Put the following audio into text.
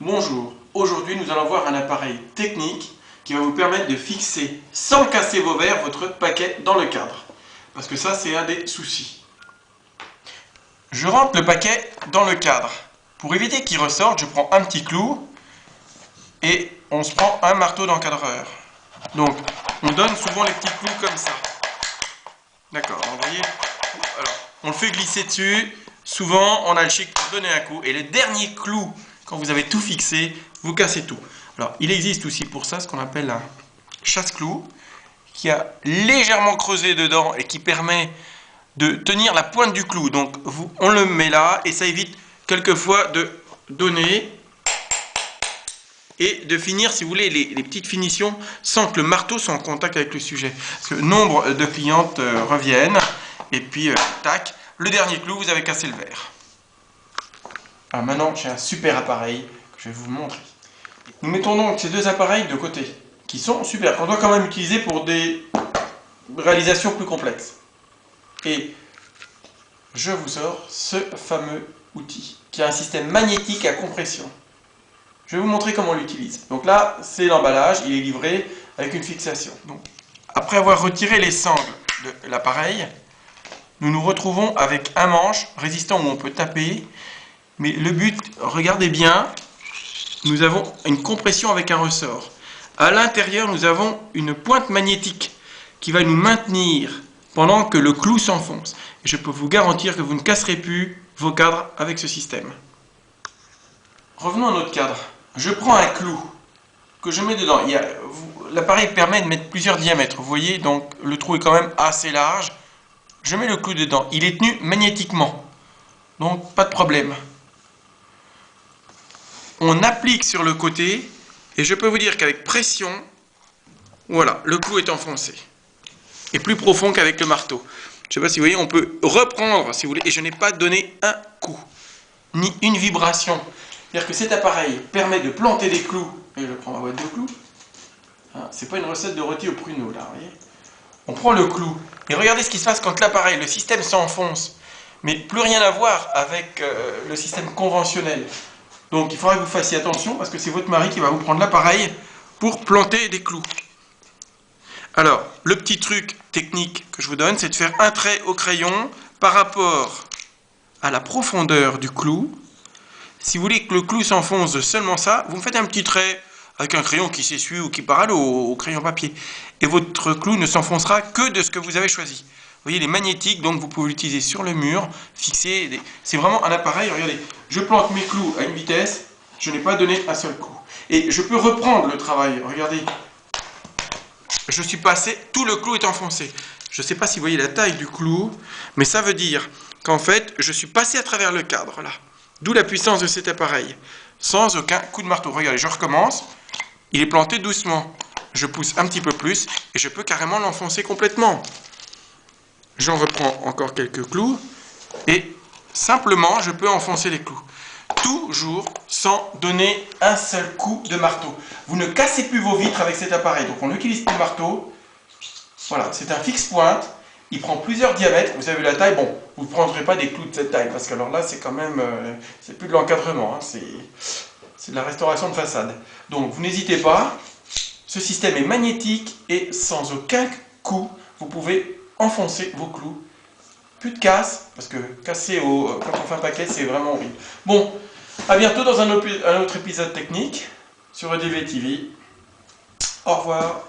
Bonjour, aujourd'hui nous allons voir un appareil technique qui va vous permettre de fixer sans casser vos verres votre paquet dans le cadre. Parce que ça c'est un des soucis. Je rentre le paquet dans le cadre. Pour éviter qu'il ressorte, je prends un petit clou et on se prend un marteau d'encadreur. Donc on donne souvent les petits clous comme ça. D'accord, vous voyez, alors, on le fait glisser dessus. Souvent on a le chic pour donner un coup. Et le dernier clou, quand vous avez tout fixé, vous cassez tout. Alors, il existe aussi pour ça ce qu'on appelle un chasse-clou, qui a légèrement creusé dedans et qui permet de tenir la pointe du clou. Donc, on le met là et ça évite quelquefois de donner et de finir, si vous voulez, les petites finitions sans que le marteau soit en contact avec le sujet. Parce que nombre de clientes reviennent et puis, tac, le dernier clou, vous avez cassé le verre. Alors maintenant, j'ai un super appareil que je vais vous montrer. Nous mettons donc ces deux appareils de côté, qui sont super, qu'on doit quand même utiliser pour des réalisations plus complexes. Et je vous sors ce fameux outil, qui a un système magnétique à compression. Je vais vous montrer comment on l'utilise. Donc là, c'est l'emballage, il est livré avec une fixation. Donc, après avoir retiré les sangles de l'appareil, nous nous retrouvons avec un manche résistant où on peut taper. Mais le but, regardez bien, nous avons une compression avec un ressort. À l'intérieur, nous avons une pointe magnétique qui va nous maintenir pendant que le clou s'enfonce. Et je peux vous garantir que vous ne casserez plus vos cadres avec ce système. Revenons à notre cadre. Je prends un clou que je mets dedans. L'appareil permet de mettre plusieurs diamètres. Vous voyez, donc le trou est quand même assez large. Je mets le clou dedans. Il est tenu magnétiquement. Donc, pas de problème. On applique sur le côté et je peux vous dire qu'avec pression, voilà, le clou est enfoncé. Et plus profond qu'avec le marteau. Je ne sais pas si vous voyez, on peut reprendre si vous voulez et je n'ai pas donné un coup, ni une vibration. C'est-à-dire que cet appareil permet de planter des clous, et je prends ma boîte de clous. C'est pas une recette de rôti au pruneau là, vous voyez. On prend le clou et regardez ce qui se passe quand l'appareil, le système s'enfonce. Mais plus rien à voir avec le système conventionnel. Donc il faudra que vous fassiez attention parce que c'est votre mari qui va vous prendre l'appareil pour planter des clous. Alors, le petit truc technique que je vous donne, c'est de faire un trait au crayon par rapport à la profondeur du clou. Si vous voulez que le clou s'enfonce de seulement ça, vous me faites un petit trait avec un crayon qui s'essuie ou qui parle au crayon papier. Et votre clou ne s'enfoncera que de ce que vous avez choisi. Vous voyez, il est magnétique, donc vous pouvez l'utiliser sur le mur, fixer. C'est vraiment un appareil, regardez. Je plante mes clous à une vitesse, je n'ai pas donné un seul coup. Et je peux reprendre le travail, regardez. Je suis passé, tout le clou est enfoncé. Je ne sais pas si vous voyez la taille du clou, mais ça veut dire qu'en fait, je suis passé à travers le cadre, là. D'où la puissance de cet appareil, sans aucun coup de marteau. Regardez, je recommence, il est planté doucement. Je pousse un petit peu plus et je peux carrément l'enfoncer complètement. J'en reprends encore quelques clous et simplement je peux enfoncer les clous. Toujours sans donner un seul coup de marteau. Vous ne cassez plus vos vitres avec cet appareil. Donc on n'utilise plus le marteau. Voilà, c'est un fixe-pointe. Il prend plusieurs diamètres. Vous avez la taille. Bon, vous ne prendrez pas des clous de cette taille parce que alors là c'est quand même, c'est plus de l'encadrement. Hein, c'est de la restauration de façade. Donc vous n'hésitez pas. Ce système est magnétique et sans aucun coup, vous pouvez enfoncer vos clous. Plus de casse, parce que casser quand on fait un paquet, c'est vraiment horrible. Bon, à bientôt dans un autre épisode technique sur EDV TV. Au revoir.